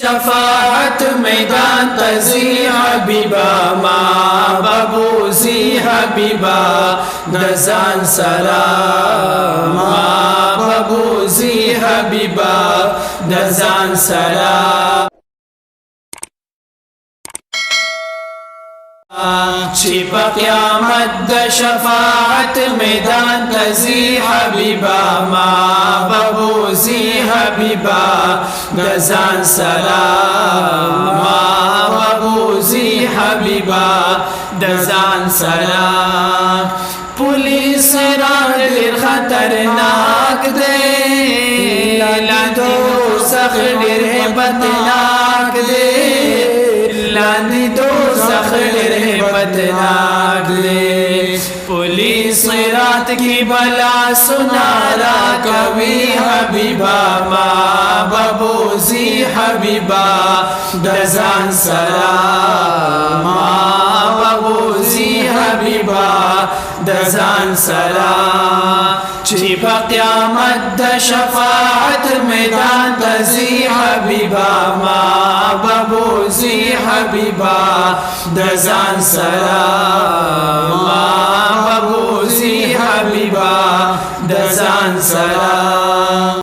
شفاعت میدان تزی حبیبا ما ببوزی حبیبا دزان سلام ما ببوزی حبیبا دزان سلام چی پا قیامت د شفاعت میدان تزی حبیبا ما ببوزی حبیبا دزان سلام ما ببوزی حبیبا دزان سلام پولیس را دیر خطرناک دے لاندی دوزخ دیر هیبتناک دے لاندی دوزخ دیر هیبتناک دے پولیس صراط کی بلا سنارا کبھی حبیبا ما ببوزی حبیبا دزان سلام ما ببوزی حبیبا دزان سلام چی پا قیامت د شفاعت میدان تزی حبیبا ما ببوزی حبیبا دزان سلام